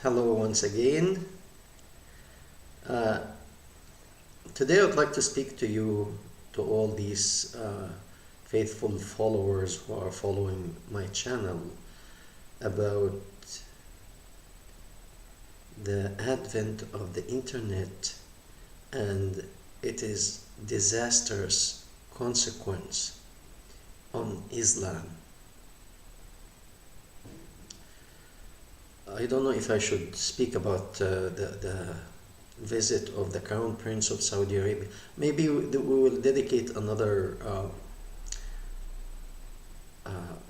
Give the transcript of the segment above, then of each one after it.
Hello once again. Uh, Today I'd like to speak to you, to all these faithful followers who are following my channel, about the advent of the internet and its disastrous consequence on Islam. I don't know if I should speak about the visit of the Crown Prince of Saudi Arabia. Maybe we will dedicate another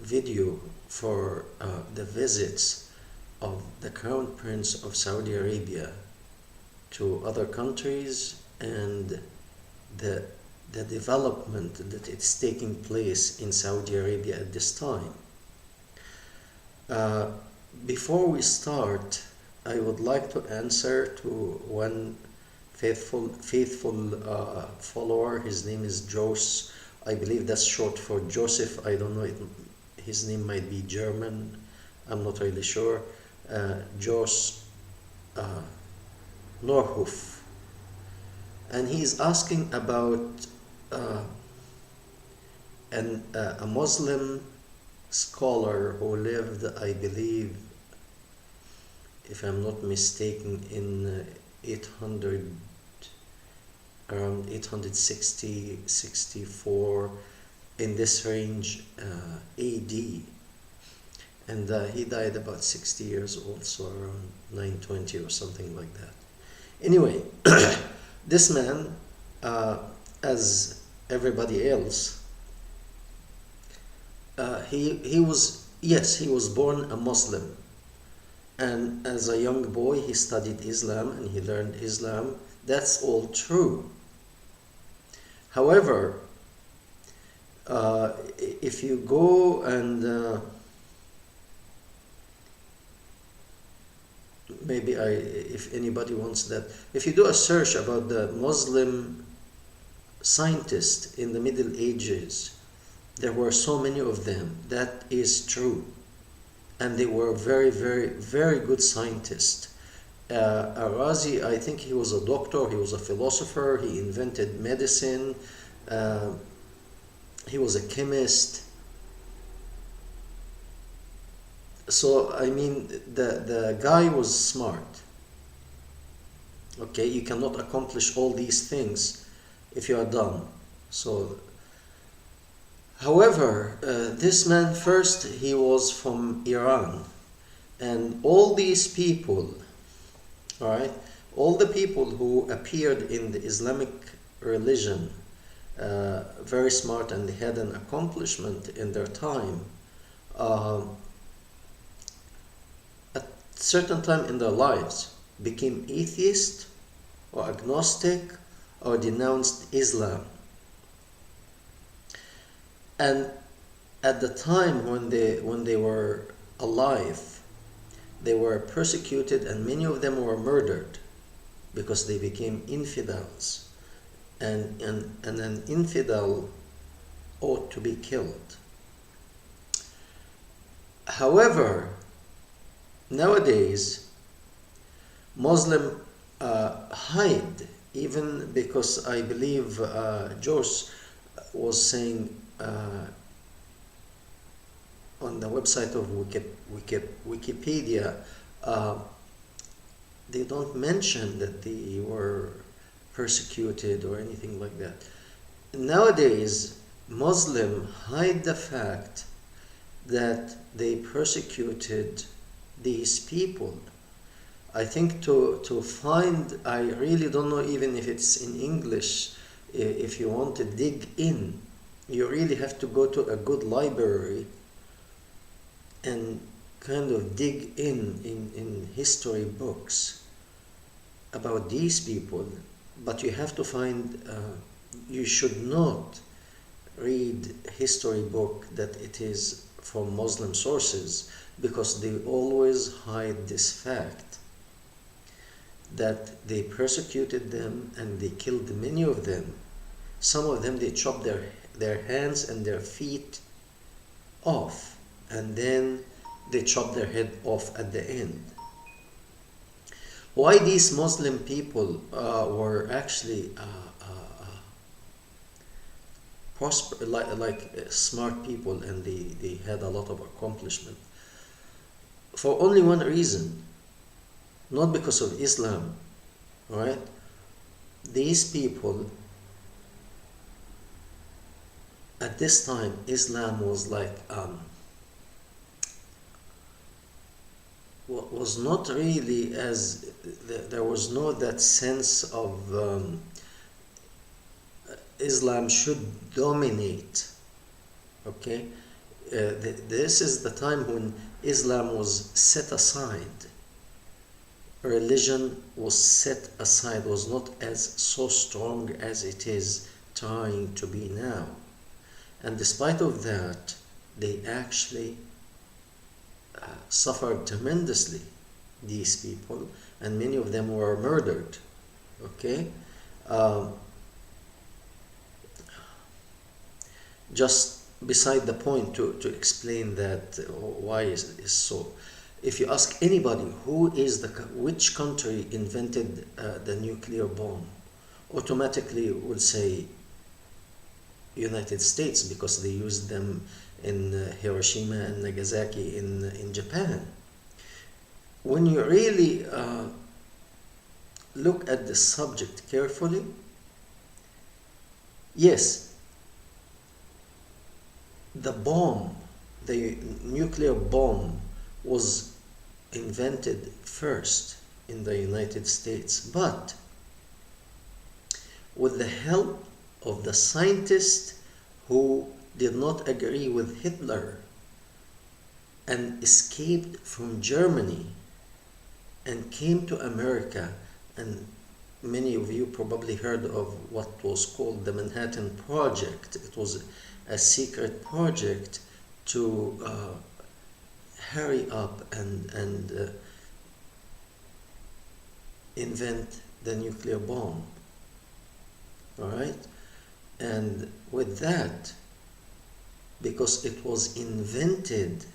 video for the visits of the Crown Prince of Saudi Arabia to other countries and the development that it's taking place in Saudi Arabia at this time. Before we start, I would like to answer to one faithful follower. His name is Jos. I believe that's short for Joseph. I don't know. His name might be German. I'm not really sure. Jos Norhoff. And he's asking about a Muslim scholar who lived, I believe, if I'm not mistaken, in around 860, 64, in this range, AD. And he died about 60 years old, so around 920 or something like that. Anyway, this man, as everybody else, he was born a Muslim, and as a young boy he studied Islam and he learned Islam. That's all true. However, if you go and if anybody wants that, if you do a search about the Muslim scientists in the Middle Ages, there were so many of them. That is true. And they were very, very, very good scientists. Arazi, I think he was a doctor, he was a philosopher, he invented medicine, he was a chemist. So, I mean, the guy was smart. Okay, you cannot accomplish all these things if you are dumb. So, however, this man, first, he was from Iran, and all these people, all right, all the people who appeared in the Islamic religion, very smart, and they had an accomplishment in their time, at a certain time in their lives, became atheist or agnostic or denounced Islam. And at the time when they were alive, they were persecuted, and many of them were murdered because they became infidels. And an infidel ought to be killed. However, nowadays, Muslims hide, even because I believe Jos was saying on the website of Wikipedia, they don't mention that they were persecuted or anything like that. Nowadays, Muslims hide the fact that they persecuted these people. I think to find, I really don't know even if it's in English, if you want to dig in, you really have to go to a good library and kind of dig in history books about these people. But you have to find, you should not read history book that it is from Muslim sources, because they always hide this fact that they persecuted them and they killed many of them. Some of them, they chopped their hands and their feet off, and then they chopped their head off at the end. Why these Muslim people were actually smart people, and they had a lot of accomplishment for only one reason, not because of Islam, right? These people, at this time, Islam was like was not really as there was no that sense of Islam should dominate. Okay, this is the time when Islam was set aside. Religion was set aside, was not as so strong as it is trying to be now. And despite of that, they actually suffered tremendously, these people, and many of them were murdered. Okay, just beside the point to explain that why is so. If you ask anybody which country invented the nuclear bomb, automatically would say United States, because they used them in Hiroshima and Nagasaki in Japan. When you really look at the subject carefully, yes, the nuclear bomb was invented first in the United States, but with the help of the scientists who did not agree with Hitler and escaped from Germany and came to America. And many of you probably heard of what was called the Manhattan Project. It was a secret project to hurry up and invent the nuclear bomb. All right? And with that, because it was invented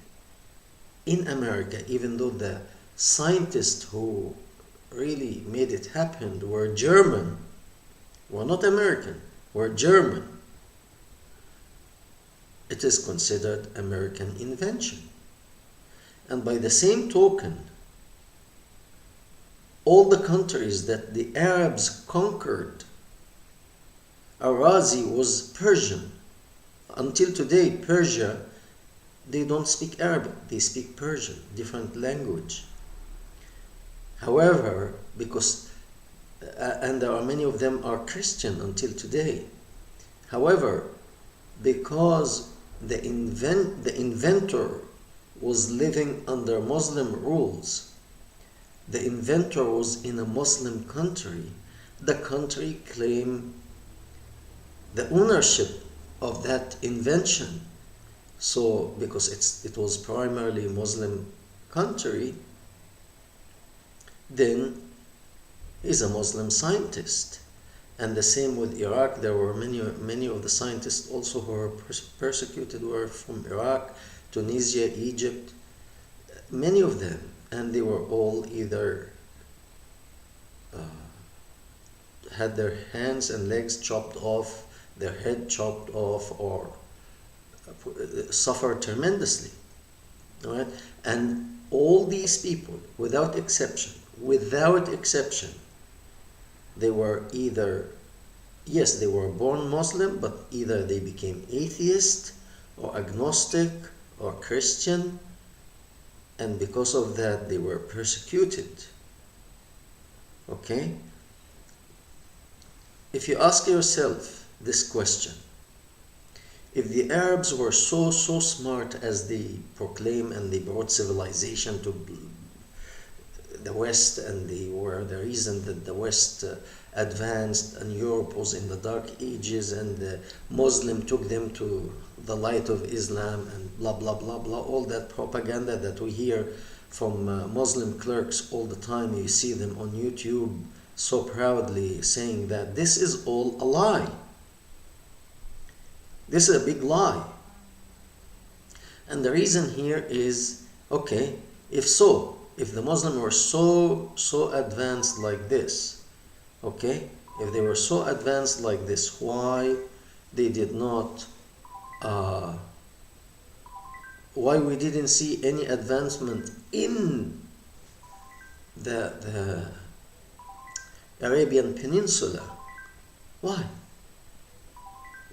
in America, even though the scientists who really made it happen were German, were not American, were German, it is considered American invention. And by the same token, all the countries that the Arabs conquered, Arazi was Persian. Until today, Persia, they don't speak Arabic, they speak Persian, different language. However, because, and there are many of them are Christian until today. However, because the inventor was living under Muslim rules, the inventor was in a Muslim country, the country claimed the ownership of that invention. So because it was primarily a Muslim country, then he's a Muslim scientist. And the same with Iraq. There were many of the scientists also who were persecuted were from Iraq, Tunisia, Egypt, many of them, and they were all either had their hands and legs chopped off, their head chopped off, or suffered tremendously. All right? And all these people, without exception, they were either, yes, they were born Muslim, but either they became atheist or agnostic or Christian, and because of that they were persecuted. Okay? If you ask yourself this question, if the Arabs were so smart as they proclaim, and they brought civilization to the West, and they were the reason that the West advanced and Europe was in the dark ages, and the Muslim took them to the light of Islam, and blah blah blah blah, all that propaganda that we hear from Muslim clerks all the time. You see them on YouTube so proudly saying that this is all a lie. This is a big lie. And the reason here is, okay, if so, if the Muslims were so advanced like this, okay, if they were so advanced like this, why they did not, uh, why we didn't see any advancement in the Arabian Peninsula? Why?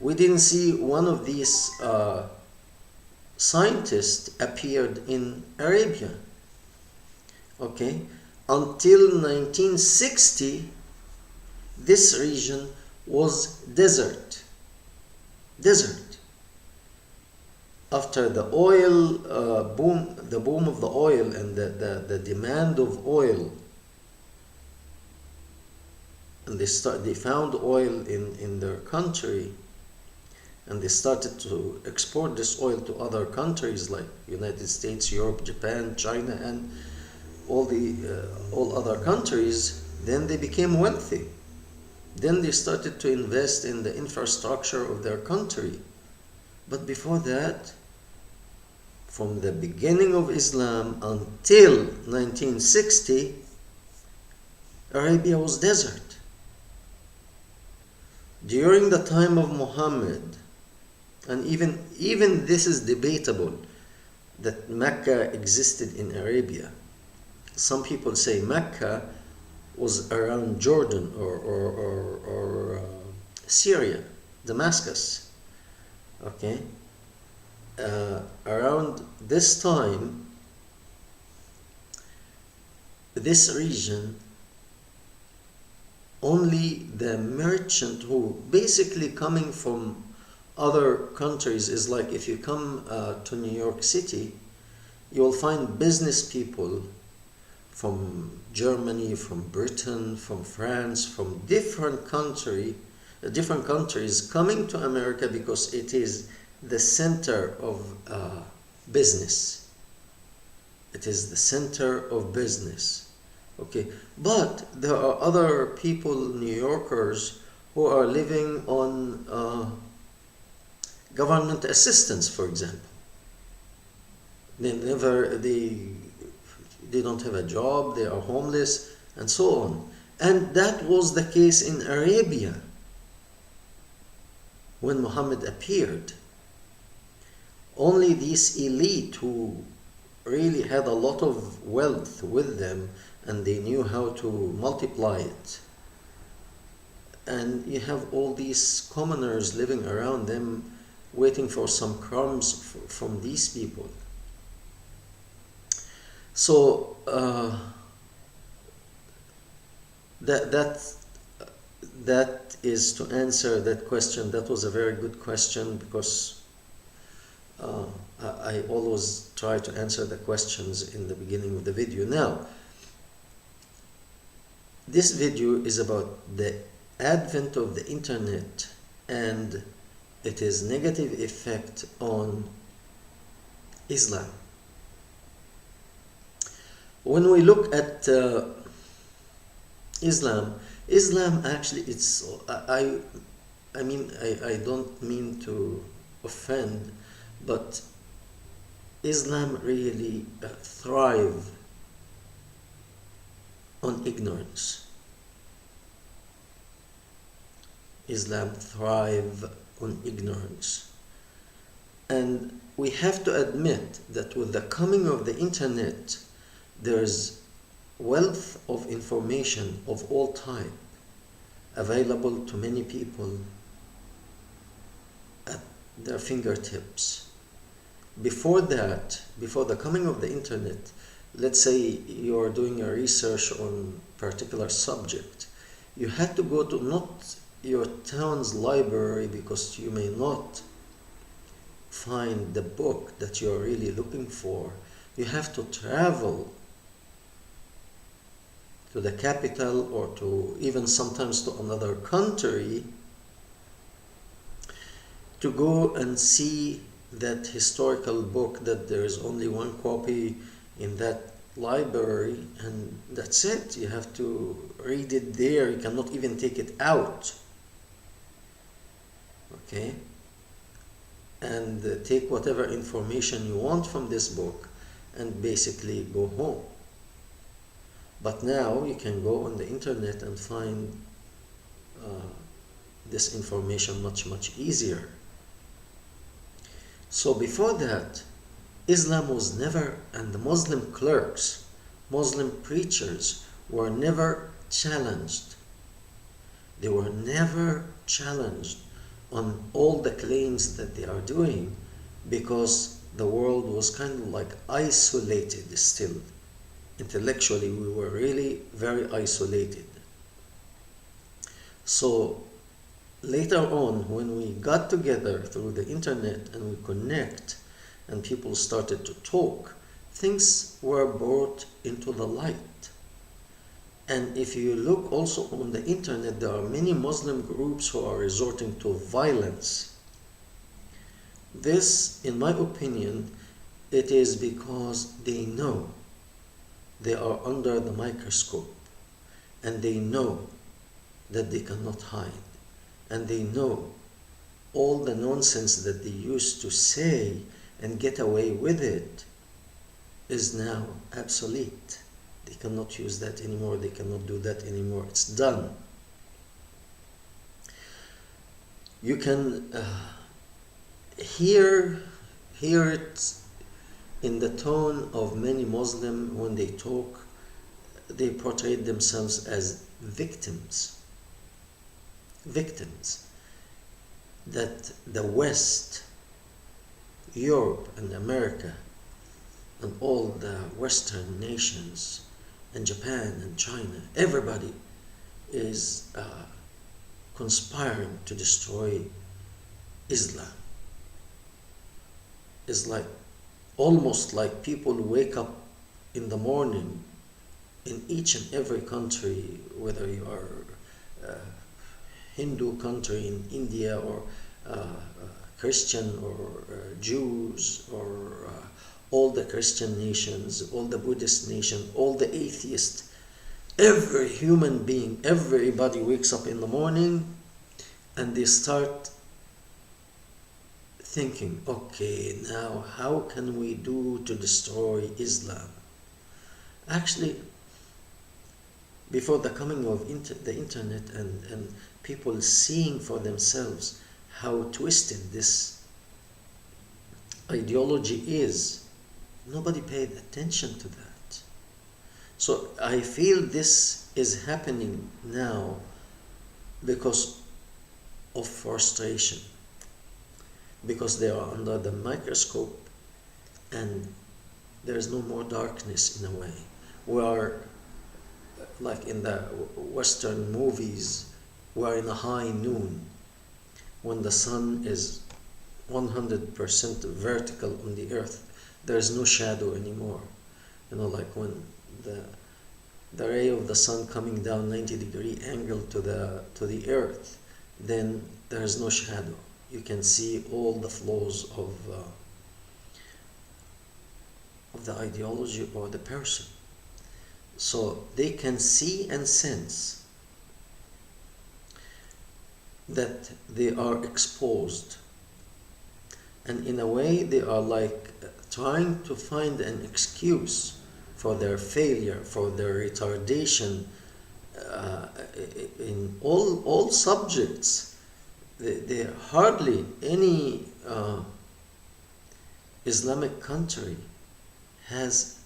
We didn't see one of these scientists appeared in Arabia, okay? Until 1960, this region was desert. After the oil boom, the boom of the oil and the demand of oil, and they found oil in their country, and they started to export this oil to other countries like United States, Europe, Japan, China, and all other countries. Then they became wealthy. Then they started to invest in the infrastructure of their country. But before that, from the beginning of Islam until 1960, Arabia was desert. During the time of Muhammad, and even this is debatable, that Mecca existed in Arabia. Some people say Mecca was around Jordan or Syria, Damascus. Okay, around this time, this region, only the merchant who basically coming from other countries is like if you come to New York City, you will find business people from Germany, from Britain, from France, from different countries coming to America because it is the center of business. It is the center of business. Okay, but there are other people, New Yorkers, who are living on government assistance, for example. They don't have a job, they are homeless, and so on. And that was the case in Arabia when Muhammad appeared. Only this elite who really had a lot of wealth with them, and they knew how to multiply it. And you have all these commoners living around them, waiting for some crumbs from these people. So that is to answer that question. That was a very good question, because I always try to answer the questions in the beginning of the video. Now, this video is about the advent of the internet and its negative effect on Islam. When we look at Islam actually, I don't mean to offend, but Islam really thrive on ignorance. Islam thrive on ignorance. And we have to admit that with the coming of the internet, there's wealth of information of all type available to many people at their fingertips. Before that, before the coming of the internet, let's say you're doing a research on a particular subject, you had to go to not your town's library because you may not find the book that you're really looking for. You have to travel to the capital or to even sometimes to another country to go and see that historical book that there is only one copy in that library, and that's it. You have to read it there. You cannot even take it out. Okay? And take whatever information you want from this book and basically go home. But now you can go on the internet and find this information much easier. So before that, Islam was never, and the Muslim clerks, Muslim preachers were never challenged. They were never challenged on all the claims that they are doing, because the world was kind of like isolated still. Intellectually, we were really very isolated. So later on, when we got together through the internet and we connect and people started to talk, things were brought into the light. And if you look also on the internet, there are many Muslim groups who are resorting to violence. This, in my opinion, it is because they know they are under the microscope, and they know that they cannot hide, and they know all the nonsense that they used to say and get away with it is now obsolete. They cannot use that anymore, they cannot do that anymore, it's done. You can hear it in the tone of many Muslims when they talk. They portray themselves as victims. Victims. That the West, Europe and America, and all the Western nations, and Japan and China, everybody is conspiring to destroy Islam. It's like almost like people wake up in the morning in each and every country, whether you are Hindu country in India, or Christian, or Jews, or all the Christian nations, all the Buddhist nations, all the atheists, every human being, everybody wakes up in the morning and they start thinking, okay, now how can we do to destroy Islam? Actually, before the coming of the internet and people seeing for themselves how twisted this ideology is, nobody paid attention to that. So I feel this is happening now because of frustration, because they are under the microscope and there is no more darkness in a way. We are, like in the Western movies, we are in a high noon when the sun is 100% vertical on the earth. There is no shadow anymore. You know, like when the ray of the sun coming down 90-degree angle to the earth, then there is no shadow. You can see all the flaws of the ideology or the person. So they can see and sense that they are exposed, and in a way they are like trying to find an excuse for their failure, for their retardation in all subjects. There hardly any Islamic country has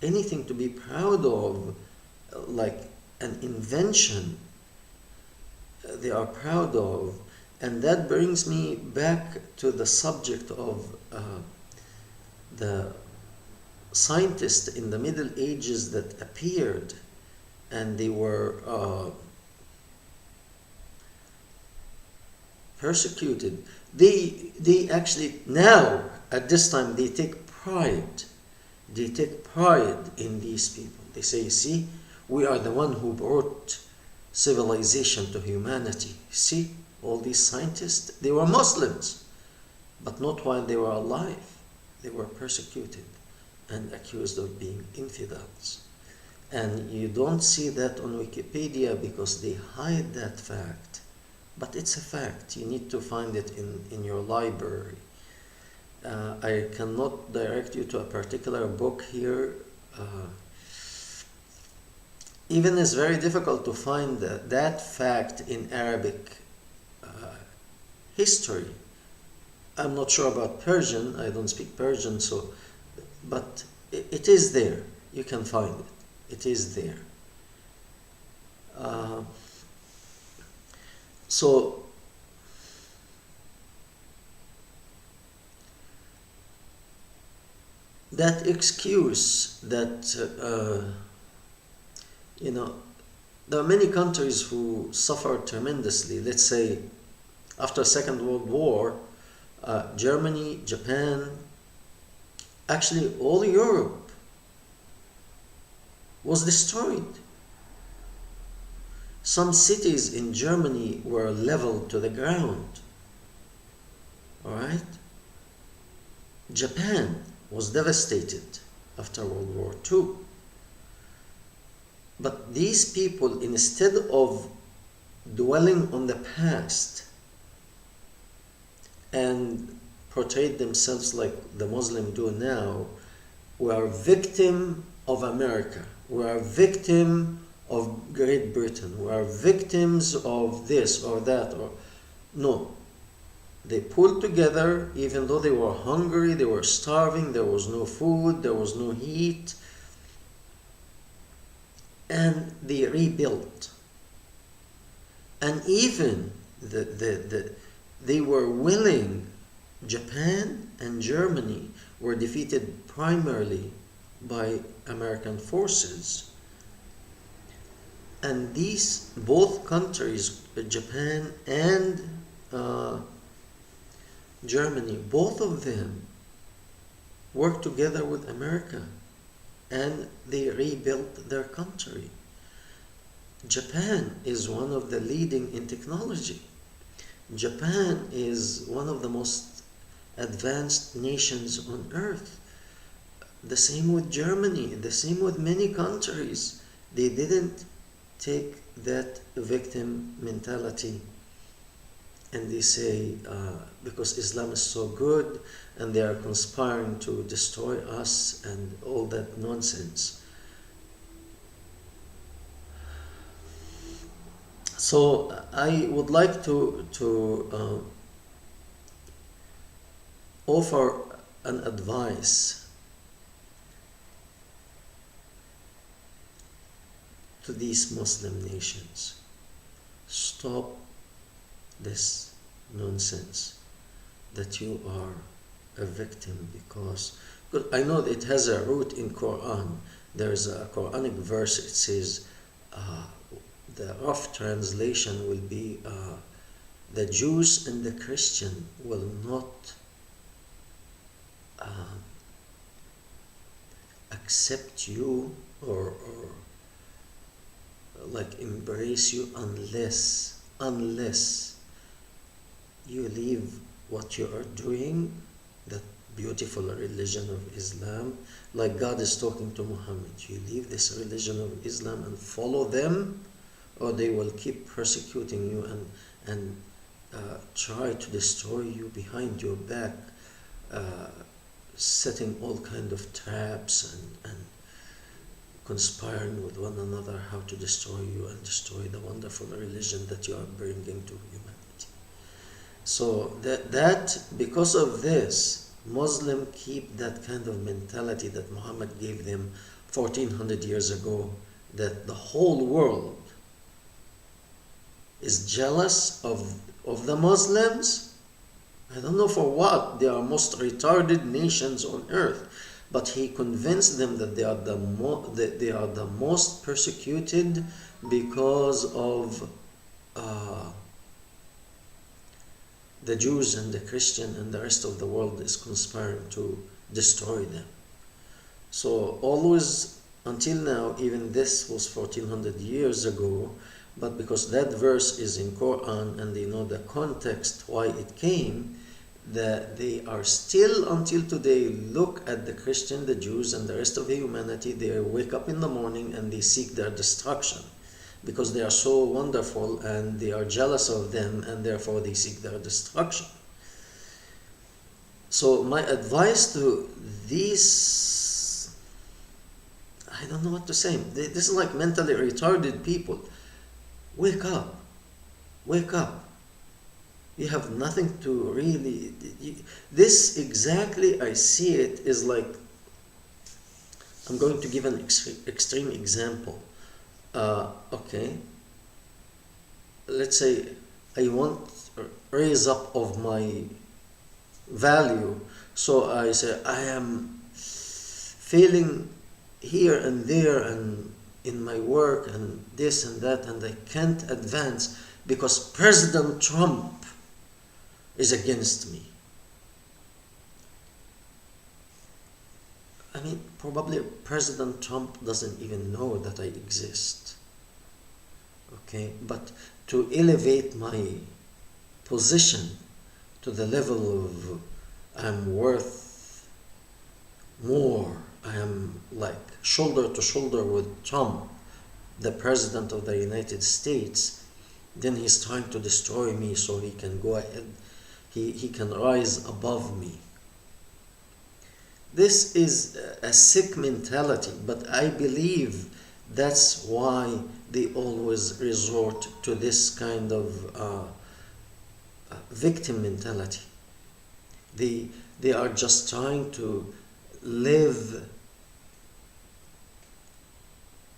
anything to be proud of, like an invention they are proud of. And that brings me back to the subject of the scientists in the Middle Ages that appeared, and they were persecuted. They actually now at this time they take pride. They take pride in these people. They say, see, we are the one who brought civilization to humanity. See, all these scientists, they were Muslims, but not while they were alive. They were persecuted and accused of being infidels. And you don't see that on Wikipedia because they hide that fact. But it's a fact. You need to find it in your library. I cannot direct you to a particular book here. even it's very difficult to find that fact in Arabic history. I'm not sure about Persian, I don't speak Persian, so, but it is there. You can find it. It is there. So that excuse that there are many countries who suffered tremendously. Let's say after Second World War, Germany, Japan, actually all Europe was destroyed. Some cities in Germany were leveled to the ground. All right? Japan was devastated after World War II. But these people, instead of dwelling on the past and portrayed themselves like the Muslims do now, were victim of America, were victim of Great Britain, were victims of this or that, or no. They pulled together, even though they were hungry, they were starving, there was no food, there was no heat, and they rebuilt. And even they were willing, Japan and Germany were defeated primarily by American forces. And these both countries, Japan and Germany, both of them worked together with America and they rebuilt their country. Japan is one of the leading in technology. Japan is one of the most advanced nations on earth. The same with Germany, the same with many countries. They didn't take that victim mentality and they say, because Islam is so good and they are conspiring to destroy us and all that nonsense. So I would like to offer an advice to these Muslim nations. Stop this nonsense that you are a victim because I know it has a root in Quran. There's a Quranic verse, it says, the rough translation will be, the Jews and the Christian will not accept you or like embrace you unless you leave what you are doing, that beautiful religion of Islam, like God is talking to Muhammad. You leave this religion of Islam and follow them, or they will keep persecuting you and try to destroy you behind your back, setting all kind of traps and conspiring with one another how to destroy you and destroy the wonderful religion that you are bringing to humanity. So that because of this, Muslims keep that kind of mentality that Muhammad gave them 1400 years ago, that the whole world is jealous of the Muslims. I don't know for what. They are most retarded nations on earth. But he convinced them that they are the most persecuted because of the Jews and the Christian and the rest of the world is conspiring to destroy them. So always, until now, even this was 1400 years ago, but because that verse is in Quran and they know the context why it came, that they are still until today look at the Christian, the Jews and the rest of the humanity, they wake up in the morning and they seek their destruction because they are so wonderful and they are jealous of them and therefore they seek their destruction. So my advice to these, I don't know what to say. This is like mentally retarded people. Wake up. Wake up. You have nothing to really... This exactly, I see it, is like... I'm going to give an extreme example. Okay. Let's say I want raise up of my value. So I say I am failing here and there and in my work and this and that, and I can't advance because President Trump is against me. I mean, probably President Trump doesn't even know that I exist. Okay, but to elevate my position to the level of I'm worth more, I am like shoulder to shoulder with Trump, the President of the United States, then he's trying to destroy me so he can go ahead, he can rise above me. This is a sick mentality, but I believe that's why they always resort to this kind of victim mentality. They are just trying to live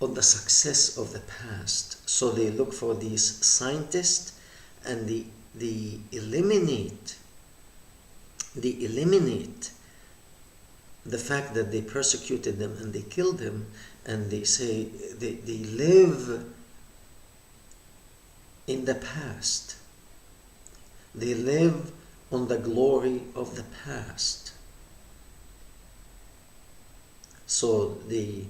on the success of the past. So they look for these scientists and they eliminate the fact that they persecuted them and they killed him, and they say they live in the past. They live on the glory of the past. So they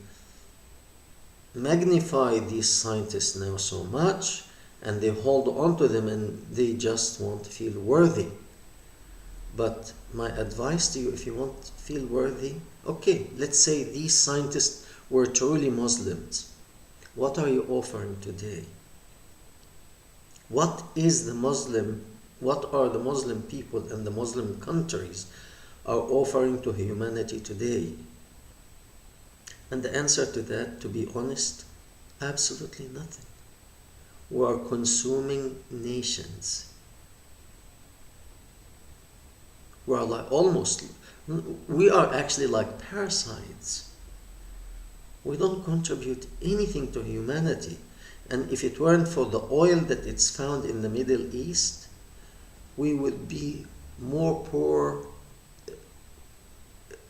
magnify these scientists now so much, and they hold on to them, and they just won't feel worthy. But my advice to you, if you want to feel worthy, okay, let's say these scientists were truly Muslims. What are you offering today? What are the Muslim people and the Muslim countries are offering to humanity today? And the answer to that, to be honest, absolutely nothing. We are consuming nations. We are actually like parasites. We don't contribute anything to humanity. And if it weren't for the oil that it's found in the Middle East, we would be more poor,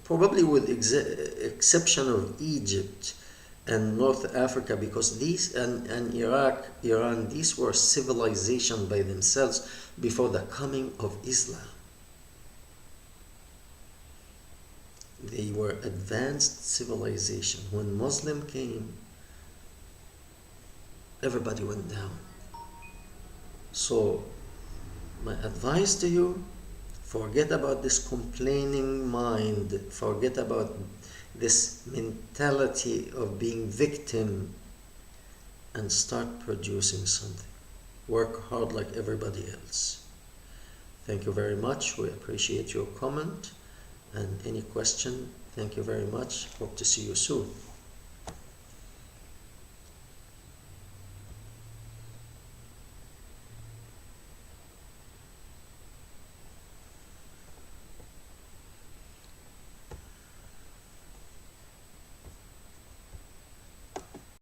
probably with exception of Egypt and North Africa, because these and Iraq, Iran, these were civilization by themselves before the coming of Islam. They were advanced civilization. When Muslim came, everybody went down. So my advice to you, forget about this complaining mind, forget about this mentality of being victim, and start producing something. Work hard like everybody else. Thank you very much. We appreciate your comment. And any question, thank you very much. Hope to see you soon.